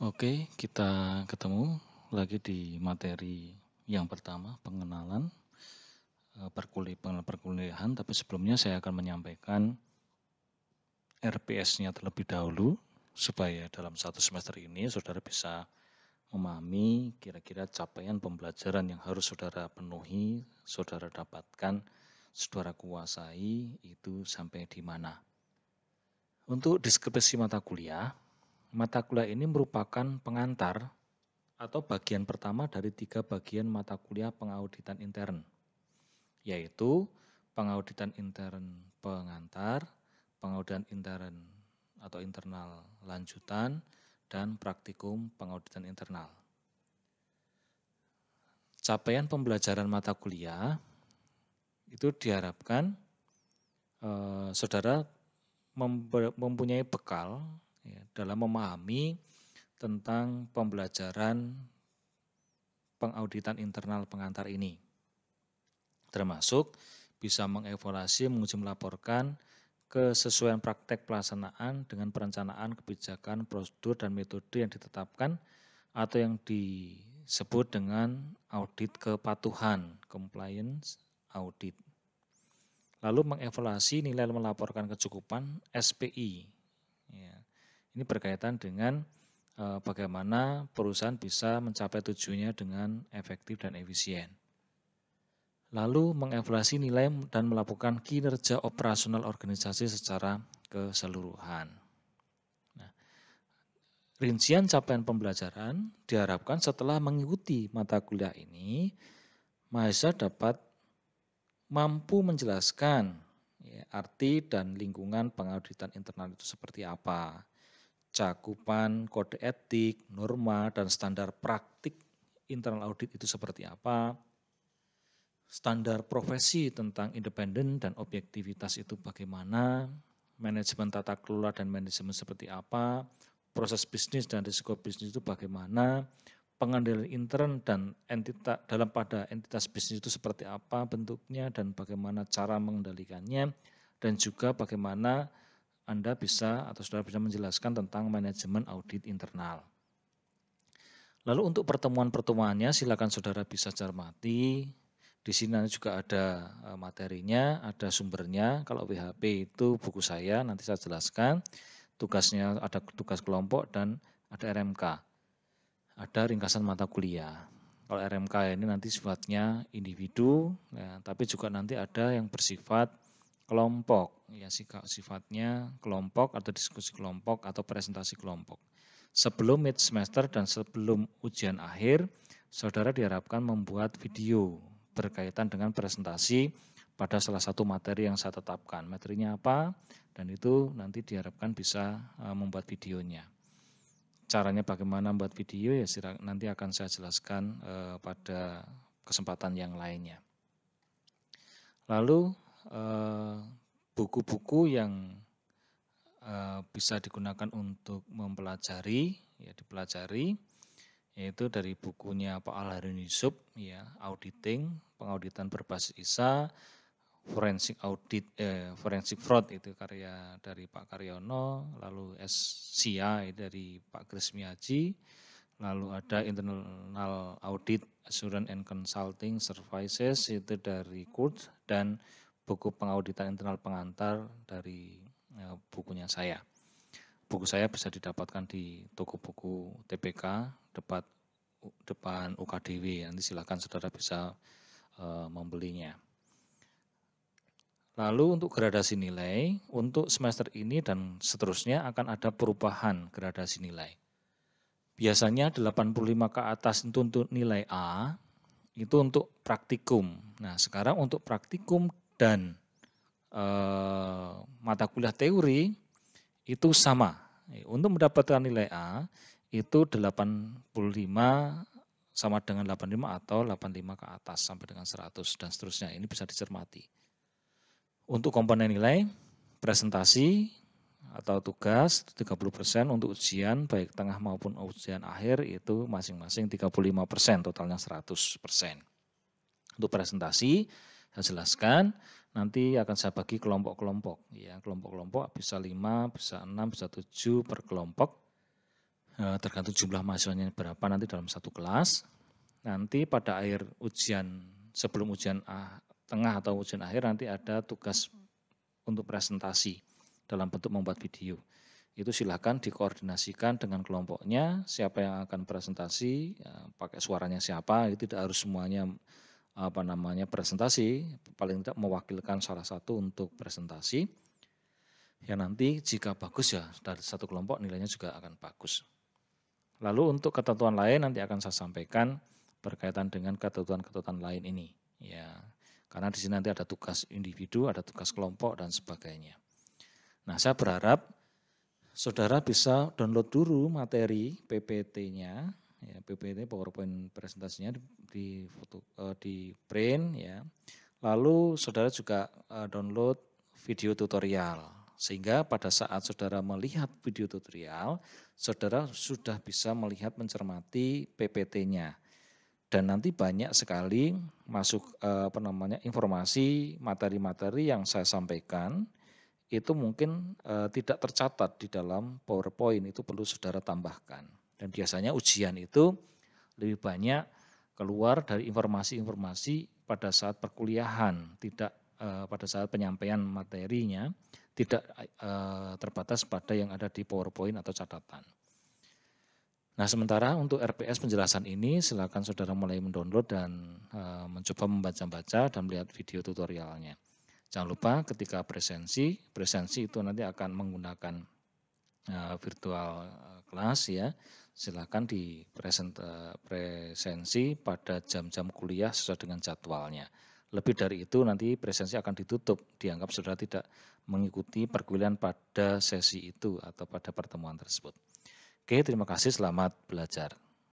Oke, kita ketemu lagi di materi yang pertama, pengenalan perkuliahan. Tapi sebelumnya saya akan menyampaikan RPS-nya terlebih dahulu, supaya dalam satu semester ini saudara bisa memahami kira-kira capaian pembelajaran yang harus saudara penuhi, saudara dapatkan, saudara kuasai itu sampai di mana. Untuk deskripsi mata kuliah ini merupakan pengantar atau bagian pertama dari 3 bagian mata kuliah pengauditan intern, yaitu pengauditan intern pengantar, pengauditan intern atau internal lanjutan, dan praktikum pengauditan internal. Capaian pembelajaran mata kuliah itu diharapkan saudara mempunyai bekal dalam memahami tentang pembelajaran pengauditan internal pengantar ini, termasuk bisa mengevaluasi, menguji, melaporkan kesesuaian praktek pelaksanaan dengan perencanaan kebijakan, prosedur, dan metode yang ditetapkan atau yang disebut dengan audit kepatuhan, compliance audit. Lalu mengevaluasi nilai melaporkan kecukupan SPI. Ya, ini berkaitan dengan bagaimana perusahaan bisa mencapai tujuannya dengan efektif dan efisien. Lalu mengevaluasi nilai dan melakukan kinerja operasional organisasi secara keseluruhan. Nah, rincian capaian pembelajaran diharapkan setelah mengikuti mata kuliah ini, mahasiswa dapat mampu menjelaskan arti dan lingkungan pengauditan internal itu seperti apa, cakupan kode etik, norma, dan standar praktik internal audit itu seperti apa, standar profesi tentang independen dan objektivitas itu bagaimana, manajemen tata kelola dan manajemen seperti apa, proses bisnis dan risiko bisnis itu bagaimana, pengendalian intern dan entitas bisnis itu seperti apa bentuknya dan bagaimana cara mengendalikannya, dan juga bagaimana Anda bisa atau saudara bisa menjelaskan tentang manajemen audit internal. Lalu untuk pertemuan-pertemuannya silakan saudara bisa cermati. Di sini juga ada materinya, ada sumbernya. Kalau WHP itu buku saya, nanti saya jelaskan. Tugasnya ada tugas kelompok dan ada RMK. Ada ringkasan mata kuliah. Kalau RMK ini nanti sifatnya individu, ya, tapi juga nanti ada yang bersifat kelompok, ya sifatnya kelompok atau diskusi kelompok atau presentasi kelompok. Sebelum mid semester dan sebelum ujian akhir, saudara diharapkan membuat video berkaitan dengan presentasi pada salah satu materi yang saya tetapkan. Materinya apa? Dan itu nanti diharapkan bisa membuat videonya. Caranya bagaimana membuat video ya nanti akan saya jelaskan pada kesempatan yang lainnya. Lalu buku-buku yang bisa digunakan untuk mempelajari, ya dipelajari, yaitu dari bukunya Pak Al-Harun Yusuf, ya Auditing, pengauditan berbasis ISA, Forensic Fraud itu karya dari Pak Karyono, lalu SCA dari Pak Kris Miyaji, lalu ada Internal Audit Assurance and Consulting Services itu dari Kurt, dan buku pengauditan internal pengantar dari bukunya saya. Buku saya bisa didapatkan di toko buku TPK depan UKDW. Nanti silakan saudara bisa membelinya. Lalu untuk gradasi nilai, untuk semester ini dan seterusnya akan ada perubahan gradasi nilai. Biasanya 85 ke atas itu untuk nilai A, itu untuk praktikum. Nah sekarang untuk praktikum dan mata kuliah teori itu sama. Untuk mendapatkan nilai A itu 85 sama dengan 85 atau 85 ke atas sampai dengan 100 dan seterusnya. Ini bisa dicermati. Untuk komponen nilai, presentasi atau tugas 30%, untuk ujian baik tengah maupun ujian akhir itu masing-masing 35%, totalnya 100%. Untuk presentasi saya jelaskan, nanti akan saya bagi kelompok-kelompok. Ya, kelompok-kelompok bisa 5, bisa 6, bisa 7 per kelompok. tergantung jumlah mahasiswanya berapa nanti dalam satu kelas. Nanti pada akhir ujian, sebelum ujian tengah atau ujian akhir nanti ada tugas untuk presentasi dalam bentuk membuat video. Itu silakan dikoordinasikan dengan kelompoknya, siapa yang akan presentasi, pakai suaranya siapa, itu tidak harus semuanya presentasi, paling tidak mewakilkan salah satu untuk presentasi. Ya nanti jika bagus ya dari satu kelompok nilainya juga akan bagus. Lalu untuk ketentuan lain nanti akan saya sampaikan berkaitan dengan ketentuan-ketentuan lain ini. Ya, karena di sini nanti ada tugas individu, ada tugas kelompok dan sebagainya. Nah, saya berharap saudara bisa download dulu materi PPT-nya, ya, PPT PowerPoint presentasinya di print ya. Lalu saudara juga download video tutorial, sehingga pada saat saudara melihat video tutorial, saudara sudah bisa melihat mencermati PPT-nya. Dan nanti banyak sekali masuk informasi materi-materi yang saya sampaikan itu mungkin tidak tercatat di dalam PowerPoint, itu perlu saudara tambahkan. Dan biasanya ujian itu lebih banyak keluar dari informasi-informasi pada saat perkuliahan, tidak pada saat penyampaian materinya, tidak terbatas pada yang ada di PowerPoint atau catatan. Nah, sementara untuk RPS penjelasan ini silakan saudara mulai mendownload dan mencoba membaca-baca dan melihat video tutorialnya. Jangan lupa ketika presensi itu nanti akan menggunakan virtual kelas ya. Silakan di presensi pada jam-jam kuliah sesuai dengan jadwalnya. Lebih dari itu nanti presensi akan ditutup, dianggap saudara tidak mengikuti perkuliahan pada sesi itu atau pada pertemuan tersebut. Oke, terima kasih, selamat belajar.